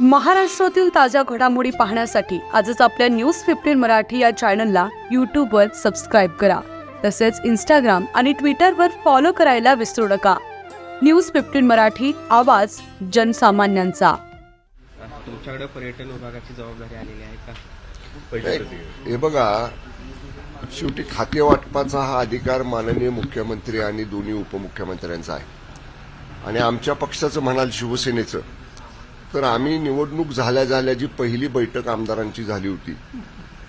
महाराष्ट्रातील ताज्या घडामोडी पाहण्यासाठी आजच आपल्या न्यूज 15 मराठी या चॅनलला यूट्यूबवर सबस्क्राईब करा. तसेच इंस्टाग्राम आणि ट्विटरवर फॉलो करायला विसरू नका. न्यूज 15 मराठी, आवाज जनसामान्यांचा. तुमच्याकडे पर्यटन विभागाची जबाबदारी आलेली आहे का? हे बघा, शेवटी खाते वाटपाचा हा अधिकार माननीय मुख्यमंत्री आणि दोन्ही उपमुख्यमंत्र्यांचा आहे. आणि आमच्या पक्षाचं म्हणाल शिवसेनेचं, तर आम्ही निवडणूक झाल्या जी पहिली बैठक आमदारांची झाली होती,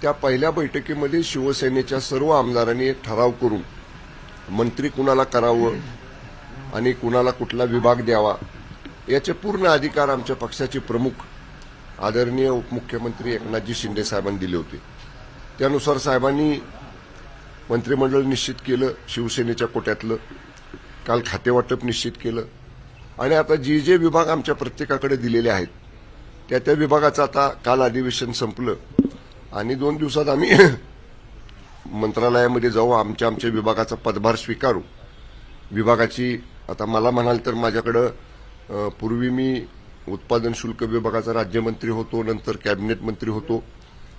त्या पहिल्या बैठकीमध्ये शिवसेनेच्या सर्व आमदारांनी एक ठराव करून मंत्री कुणाला करावं आणि कुणाला कुठला विभाग द्यावा याचे पूर्ण अधिकार आमच्या पक्षाचे प्रमुख आदरणीय उपमुख्यमंत्री एकनाथजी शिंदे साहेबांनी दिले होते. त्यानुसार साहेबांनी मंत्रिमंडळ निश्चित केलं, शिवसेनेच्या कोट्यातलं काल खातेवाटप निश्चित केलं. आणि आता जे विभाग आमच्या प्रत्येकाकडे दिलेले आहेत त्या विभागाचं आता काल अधिवेशन संपलं आणि 2 दिवसात आम्ही मंत्रालयामध्ये जाऊ, आमच्या विभागाचा पदभार स्वीकारू. विभागाची आता मला म्हणाल तर माझ्याकडं पूर्वी मी उत्पादन शुल्क विभागाचा राज्यमंत्री होतो, नंतर कॅबिनेट मंत्री होतो,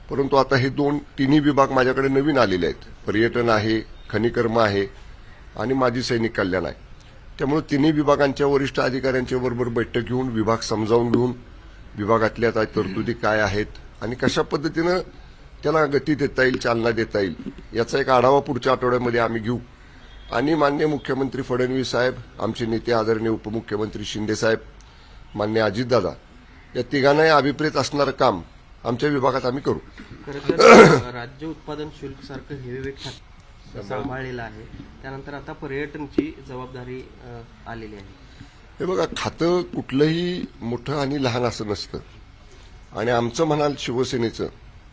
परंतु आता हे तिन्ही विभाग माझ्याकडे नवीन आलेले आहेत. पर्यटन आहे, खनिकर्म आहे आणि माजी सैनिक कल्याण आहे. त्यामुळे तिन्ही विभागांच्या वरिष्ठ अधिकाऱ्यांच्या बरोबर बैठक घेऊन विभाग समजावून घेऊन विभागातल्या तरतुदी काय आहेत आणि कशा पद्धतीनं त्याला गती देता येईल, चालना देता येईल याचा एक आढावा पुढच्या आठवड्यामध्ये आम्ही घेऊ. आणि माननीय मुख्यमंत्री फडणवीस साहेब, आमचे नेते आदरणीय उपमुख्यमंत्री शिंदे साहेब, माननीय अजितदादा, या तिघांनाही अभिप्रेत असणारं काम आमच्या विभागात आम्ही करू. राज्य उत्पादन शुल्क सारखं हेवेवेग सांभाळलेलं आहे, त्यानंतर आता पर्यटनची जबाबदारी आलेली आहे. हे बघा, खातं कुठलंही मोठं आणि लहान असं नसतं. आणि आमचं म्हणाल शिवसेनेचं,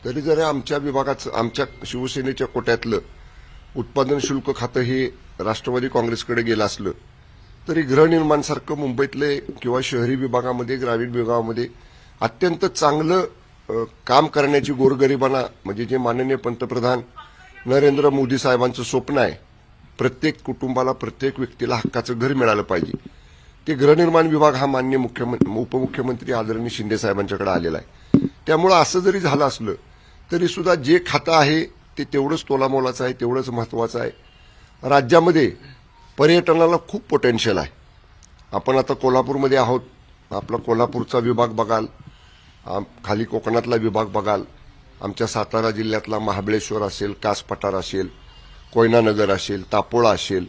तरी जर आमच्या विभागाचं, आमच्या शिवसेनेच्या कोट्यातलं उत्पादन शुल्क खातं हे राष्ट्रवादी काँग्रेसकडे गेलं असलं तरी गृहनिर्माणसारखं मुंबईतले किंवा शहरी विभागामध्ये, ग्रामीण विभागामध्ये अत्यंत चांगलं काम करण्याची गोरगरिबांना, म्हणजे जे माननीय पंतप्रधान नरेंद्र मोदी साहेबांचं स्वप्न आहे, प्रत्येक कुटुंबाला, प्रत्येक व्यक्तीला हक्काचं घर मिळालं पाहिजे, ते गृहनिर्माण विभाग हा माननीय उपमुख्यमंत्री आदरणीय शिंदे साहेबांच्याकडे आलेला आहे. त्यामुळे असं जरी झालं असलं तरी सुद्धा जे खातं आहे ते तेवढंच तोलामोलाचं आहे, तेवढंच महत्वाचं आहे. राज्यामध्ये पर्यटनाला खूप पोटेन्शियल आहे. आपण आता कोल्हापूरमध्ये आहोत, आपला कोल्हापूरचा विभाग बघाल, खाली कोकणातला विभाग बघाल, आमच्या सातारा जिल्ह्यातला महाबळेश्वर असेल, कास पठार असेल, कोयनानगर असेल, तापोळा असेल,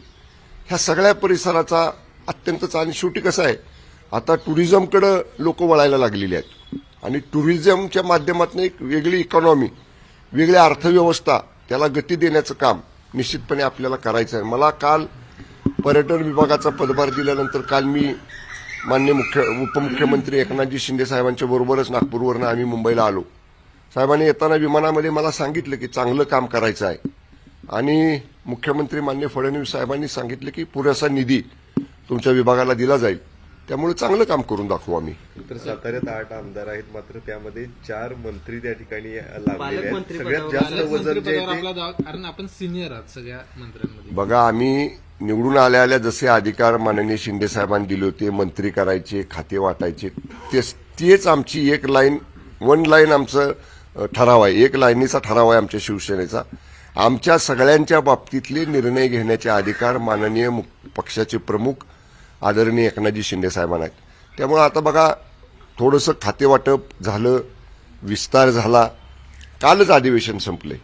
ह्या सगळ्या परिसराचा अत्यंत. आणि शेवटी कसं आहे, आता टुरिझमकडे लोक वळायला लागलेली आहेत आणि टुरिझमच्या माध्यमातून एक वेगळी इकॉनॉमी, वेगळी अर्थव्यवस्था, त्याला गती देण्याचं काम निश्चितपणे आपल्याला करायचं आहे. मला काल पर्यटन विभागाचा पदभार दिल्यानंतर काल मी माननीय उपमुख्यमंत्री एकनाथजी शिंदे साहेबांच्या बरोबरच नागपूरवरनं आम्ही मुंबईला आलो. साहेबांनी येताना विमानामध्ये मला सांगितलं की चांगलं काम करायचं आहे आणि मुख्यमंत्री माननीय फडणवीस साहेबांनी सांगितलं की पुरेसा निधी तुमच्या विभागाला दिला जाईल, त्यामुळे चांगलं काम करून दाखवू आम्ही. तर साताऱ्यात 8 आमदार आहेत, मात्र त्यामध्ये 4 मंत्री त्या ठिकाणी लागलेले आहेत. सगळ्यात जास्त वजन जे कारण आपण सिनियर आहात सगळ्या मंत्र्यांमध्ये. बघा, आम्ही निवडून आल्या जसे अधिकार माननीय शिंदे साहेबांनी दिले होते, मंत्री करायचे, खाते वाटायचे, तेच आमची वन लाईन आमचं ठराव आहे, एक लाईनीचा ठराव आहे आमच्या शिवसेनेचा. आमच्या सगळ्यांच्या बाबतीतले निर्णय घेण्याचे अधिकार माननीय पक्षाचे प्रमुख आदरणीय एकनाथजी शिंदे साहेबांना आहेत. त्यामुळे आता बघा, थोडंसं खातेवाटप झालं, विस्तार झाला, कालच अधिवेशन संपले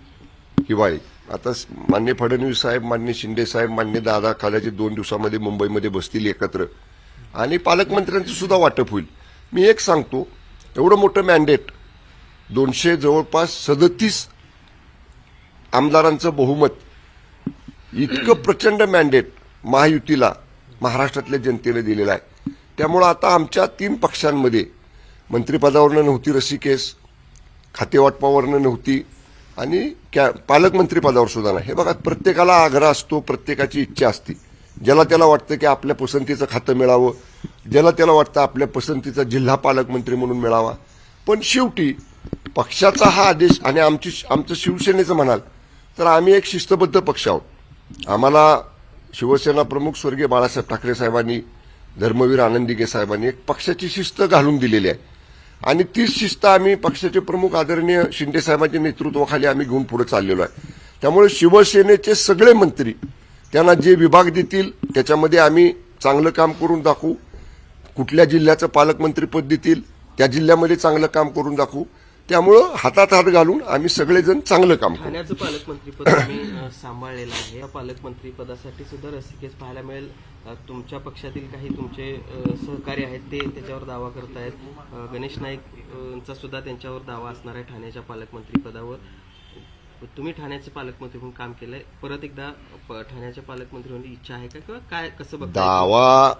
हिवाळी. आता माननीय फडणवीस साहेब, माननीय शिंदे साहेब, माननीय दादा कदाचित 2 दिवसामध्ये मुंबईमध्ये बसतील एकत्र आणि पालकमंत्र्यांचं सुद्धा वाटप होईल. मी एक सांगतो, एवढं मोठं मॅन्डेट, 200 जवळपास 37 आमदारांचं बहुमत, इतकं प्रचंड मॅन्डेट महायुतीला, महाराष्ट्रातल्या जनतेने दिलेला आहे. त्यामुळं आता आमच्या 3 पक्षांमध्ये मंत्रिपदावरनं नव्हती रस्सीखेच, खातेवाटपावरनं नव्हती आणि पालकमंत्री पदावर सुद्धा नाही. हे बघा, प्रत्येकाला आग्रह असतो, प्रत्येकाची इच्छा असते. ज्याला त्याला वाटतं की आपल्या पसंतीचं खातं मिळावं, ज्याला त्याला वाटतं आपल्या पसंतीचा जिल्हा पालकमंत्री म्हणून मिळावा. पण शेवटी पक्षाचा हा आदेश, आणि आमचं शिवसेनेचं म्हणाल तर आम्ही एक शिस्तबद्ध पक्ष आहोत. आम्हाला शिवसेना प्रमुख स्वर्गीय बाळासाहेब ठाकरे साहेबांनी, धर्मवीर आनंदीगे साहेबांनी एक पक्षाची शिस्त घालून दिलेली आहे आणि तीच शिस्त आम्ही पक्षाचे प्रमुख आदरणीय शिंदे साहेबांच्या नेतृत्वाखाली आम्ही घेऊन पुढे चाललेलो आहे. त्यामुळे शिवसेनेचे सगळे मंत्री त्यांना जे विभाग देतील त्याच्यामध्ये आम्ही चांगलं काम करून दाखवू. कुठल्या जिल्ह्याचं पालकमंत्रीपद देतील त्या जिल्ह्यामध्ये चांगलं काम करून दाखवू. त्यामुळं हातात हात घालून आम्ही सगळेजण चांगलं काम करू. ठाण्याचं पालकमंत्रीपद तुम्ही सांभाळलेलं आहे. या पालकमंत्रीपदासाठी सुद्धा रस्सीखेच पाहायला मिळेल. तुमच्या पक्षातील काही तुमचे सहकारी आहेत ते त्याच्यावर दावा करत आहेत. गणेश नाईकचा सुद्धा त्यांच्यावर दावा असणार आहे ठाण्याच्या पालकमंत्रीपदावर. तुम्ही ठाण्याचे पालकमंत्री म्हणून काम केलंय, परत एकदा ठाण्याच्या पालकमंत्री होण्याची इच्छा आहे का किंवा काय कसं बघता? दावा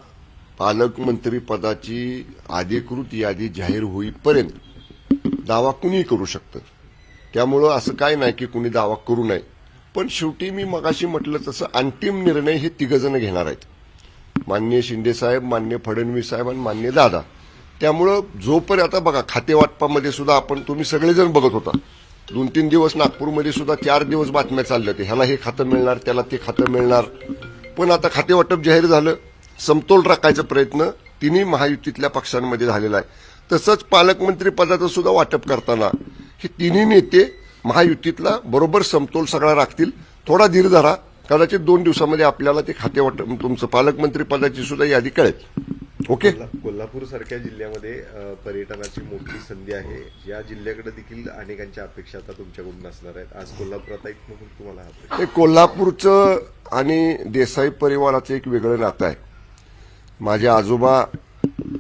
पालकमंत्री पदाची अधिकृत यादी जाहीर होईपर्यंत दावा कुणी करू शकतं. त्यामुळं असं काय नाही की कुणी दावा करू नये. पण शेवटी मी मगाशी म्हटलं तसं अंतिम निर्णय हे तिघजण घेणार आहेत, माननीय शिंदे साहेब, माननीय फडणवीस साहेब आणि माननीय दादा. त्यामुळं जोपर्यंत आता बघा खातेवाटपामध्ये सुद्धा आपण तुम्ही सगळेजण बघत होता. 2-3 दिवस नागपूरमध्ये सुद्धा 4 दिवस बातम्या चालल्या होत्या, ह्याला हे खातं मिळणार त्याला ते खातं मिळणार. पण आता खातेवाटप जाहीर झालं. समतोल राखायचा प्रयत्न तिन्ही महायुतीतल्या पक्षांमध्ये झालेला आहे. तसंच पालकमंत्री पदाचं सुद्धा वाटप करताना हे तिन्ही नेते महायुतीतला बरोबर समतोल सगळा राखतील. थोडा धीर धरा, कदाचित 2 दिवसामध्ये आपल्याला ते खाते वाटप तुमचं पालकमंत्री पदाची सुद्धा यादी कळेल. ओके. कोल्हापूर सारख्या जिल्ह्यामध्ये पर्यटनाची मोठी संधी आहे. या जिल्ह्याकडे देखील अनेकांच्या अपेक्षा आता तुमच्याकडून असणार आहेत. आज कोल्हापुरात एक म्हणून तुम्हाला अपेक्षा. हे कोल्हापूरचं आणि देसाई परिवाराचं एक वेगळं नातं आहे. माझे आजोबा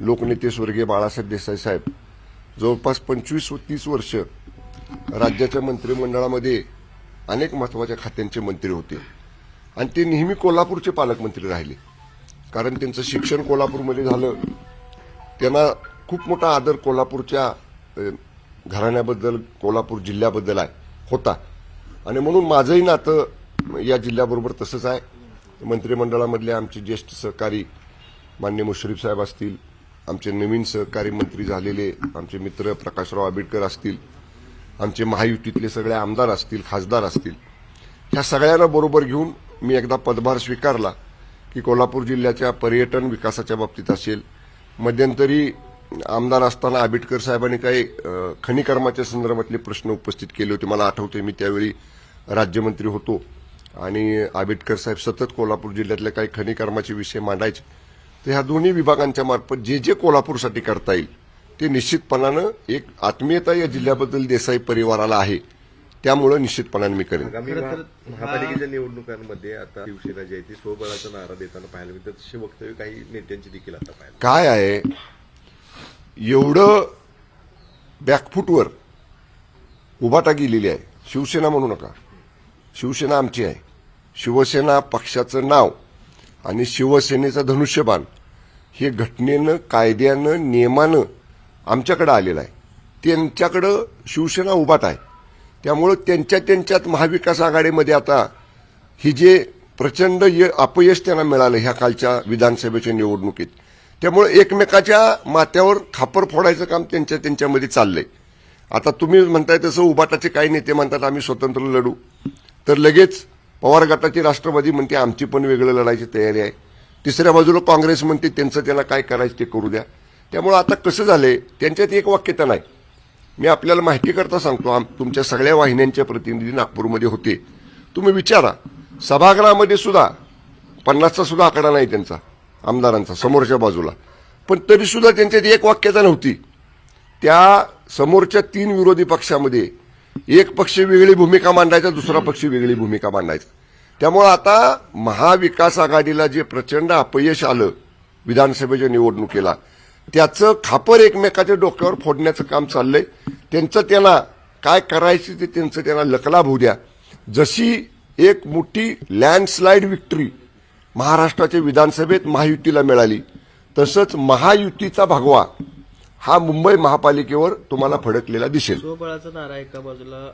लोकनेते स्वर्गीय बाळासाहेब देसाई साहेब जवळपास 25-30 वर्ष राज्याच्या मंत्रिमंडळामध्ये अनेक महत्वाच्या खात्यांचे मंत्री होते आणि ते नेहमी कोल्हापूरचे पालकमंत्री राहिले. कारण त्यांचं शिक्षण कोल्हापूरमध्ये झालं. त्यांना खूप मोठा आदर कोल्हापूरच्या घराण्याबद्दल, कोल्हापूर जिल्ह्याबद्दल होता आणि म्हणून माझंही नातं या जिल्ह्याबरोबर तसंच आहे. मंत्रिमंडळामधले आमचे ज्येष्ठ सहकारी माननीय मुश्रीफ साहेब असतील, आमचे नवीन सहकारी मंत्री झालेले आमचे मित्र प्रकाशराव आंबेडकर असतील, आमचे महायुतीतले सगळे आमदार असतील, खासदार असतील, ह्या सगळ्यांना बरोबर घेऊन मी एकदा पदभार स्वीकारला की कोल्हापूर जिल्ह्याच्या पर्यटन विकासाच्या बाबतीत असेल. मध्यंतरी आमदार असताना आंबेडकर साहेबांनी काही खनिकर्माच्या संदर्भातले प्रश्न उपस्थित केले होते. मला आठवते मी त्यावेळी राज्यमंत्री होतो आणि आंबेडकर साहेब सतत कोल्हापूर जिल्ह्यातले काही खनिकर्माचे विषय मांडायचे. तर ह्या दोन्ही विभागांच्या मार्फत जे जे कोल्हापूरसाठी करता येईल ते निश्चितपणानं एक आत्मीयता या जिल्ह्याबद्दल देसाई परिवाराला आहे. त्यामुळे निश्चितपणाने मी करेन. आगामी महापालिकेच्या निवडणुकांमध्ये आता शिवसेना जी आहे ती स्वबळाचा नारा देताना पाहायला मिळतात. तशी वक्तव्य काही नेत्यांची देखील आता पाहायला. काय आहे, एवढं बॅकफूटवर उभाटा गेलेली आहे. शिवसेना म्हणू नका, शिवसेना आमची आहे. शिवसेना पक्षाचं नाव आणि शिवसेनेचं धनुष्यबाण हे घटनेनं, कायद्यानं, नियमानं आमच्याकडे आलेलं आहे. त्यांच्याकडं शिवसेना उभाट आहे. त्यामुळं त्यांच्यात महाविकास आघाडीमध्ये आता ही जे प्रचंड अपयश त्यांना मिळालं ह्या कालच्या विधानसभेच्या निवडणुकीत, त्यामुळे एकमेकाच्या माथ्यावर खापर फोडायचं काम त्यांच्यामध्ये चाललंय. आता तुम्ही म्हणताय तसं उभाटाचे काही नेते म्हणतात आम्ही स्वतंत्र लढू, तर लगेच पवार गटाची राष्ट्रवादी म्हणते आमची पण वेगळं लढायची तयारी आहे. तिसऱ्या बाजूला काँग्रेस म्हणते त्यांचं त्यांना काय करायचं ते करू द्या. त्यामुळे आता कसं झालंय, त्यांच्यात एक वाक्यता नाही. मी आपल्याला माहिती करता सांगतो, तुमच्या सगळ्या वाहिन्यांचे प्रतिनिधी नागपूरमध्ये होते. तुम्ही विचारा, सभागृहामध्ये सुद्धा 50चा सुद्धा आकडा नाही त्यांचा आमदारांचा समोरच्या बाजूला, पण तरी सुद्धा त्यांच्यात एक वाक्यता नव्हती. त्या समोरच्या 3 विरोधी पक्षामध्ये एक पक्ष वेगळी भूमिका मांडायचा, दुसरा पक्ष वेगळी भूमिका मांडायचा. त्यामुळे आता महाविकास आघाडीला जे प्रचंड अपयश आलं विधानसभेच्या निवडणुकीला, त्याचं खापर एकमेकाच्या डोक्यावर फोडण्याचं काम चाललंय. त्यांचं त्यांना काय करायचं ते त्यांचं त्यांना लकलाभ होऊ द्या. जशी एक मोठी लँडस्लाईड विक्ट्री महाराष्ट्राच्या विधानसभेत महायुतीला मिळाली, तसंच महायुतीचा भगवा हा मुंबई महापालिकेवर तुम्हाला फडकलेला दिसेल. स्वबळाचा नारा एका बाजूला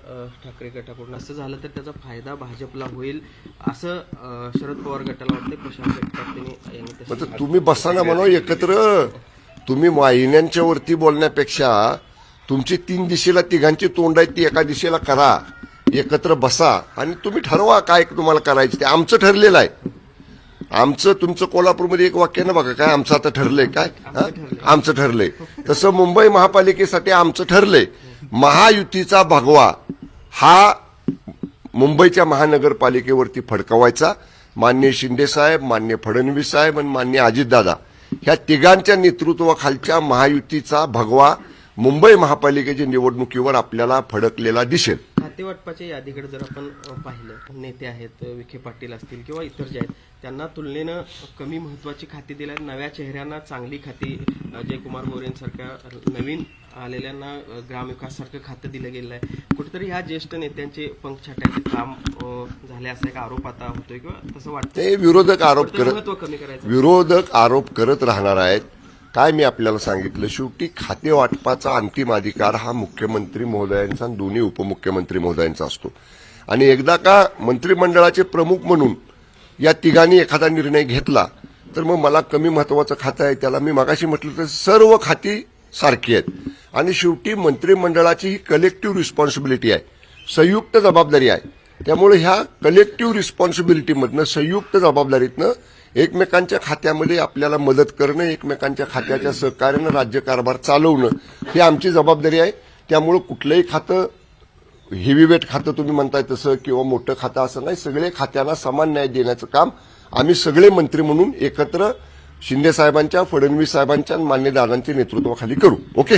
ठाकरे गटाकडून असं झालं तर त्याचा फायदा भाजपला होईल असं शरद पवार गटाला वाटते. प्रशांत जगताप यांनी तुम्ही बसा ना म्हणून एकत्र. तुम्ही वाहिन्यांच्या वरती बोलण्यापेक्षा तुमची 3 दिशेला तिघांची तोंड आहेत ती एका दिशेला करा, एकत्र बसा आणि तुम्ही ठरवा काय तुम्हाला करायचं ते. आमचं ठरलेलं आहे. आमचं तुमचं कोल्हापूरमध्ये एक वाक्य ना बघा, काय आमचं आता ठरलंय काय, हा? आमचं ठरलंय. तसं मुंबई महापालिकेसाठी आमचं ठरलंय, महायुतीचा भगवा हा मुंबईच्या महानगरपालिकेवरती फडकवायचा. माननीय शिंदे साहेब, माननीय फडणवीस साहेब आणि माननीय अजितदादा ह्या तिघांच्या नेतृत्वाखालच्या महायुतीचा भगवा मुंबई महापालिकेच्या निवडणुकीवर आपल्याला फडकलेला दिसेल. खातेवाटपाच्या यादीकडे जर आपण पाहिलं, नेते आहेत विखे पाटील असतील किंवा इतर जे आहेत त्यांना तुलनेनं कमी महत्वाची खाती दिल्यात, नव्या चेहऱ्यांना चांगली खाती, जयकुमार गोरेंसारख्या नवीन आलेल्यांना ग्रामविकास सारखं खातं दिलं गेलं आहे. कुठेतरी ह्या ज्येष्ठ नेत्यांचे पंख छाटायचे काम झाले असा एक आरोप आता होतोय किंवा तसं वाटतं. ते विरोधक महत्व कमी करायचं. विरोधक आरोप करत राहणार आहेत. काय मी आपल्याला सांगितलं, शेवटी खाते वाटपाचा अंतिम अधिकार हा मुख्यमंत्री महोदयांचा आणि दोन्ही उपमुख्यमंत्री महोदयांचा असतो. आणि एकदा का मंत्रिमंडळाचे प्रमुख म्हणून या तिघांनी एखादा निर्णय घेतला तर मग मला कमी महत्वाचं खातं आहे त्याला मी मगाशी म्हटलं तर सर्व खाती सारखी आहेत. आणि शेवटी मंत्रिमंडळाची ही कलेक्टिव्ह रिस्पॉन्सिबिलिटी आहे, संयुक्त जबाबदारी आहे. त्यामुळे ह्या कलेक्टिव्ह रिस्पॉन्सिबिलिटीमधनं, संयुक्त जबाबदारीतनं एकमेकांच्या खात्यामध्ये आपल्याला मदत करणं, एकमेकांच्या खात्याच्या सहकार्यानं राज्यकारभार चालवणं ही आमची जबाबदारी आहे. त्यामुळे कुठलंही खातं हेवीवेट खातं तुम्ही म्हणताय तसं किंवा मोठं खातं असं नाही, सगळे खात्यांना समान न्याय देण्याचं काम आम्ही सगळे मंत्री म्हणून एकत्र शिंदे साहेबांच्या, फडणवीस साहेबांच्या आणि मान्य दादांच्या नेतृत्वाखाली करू. ओके.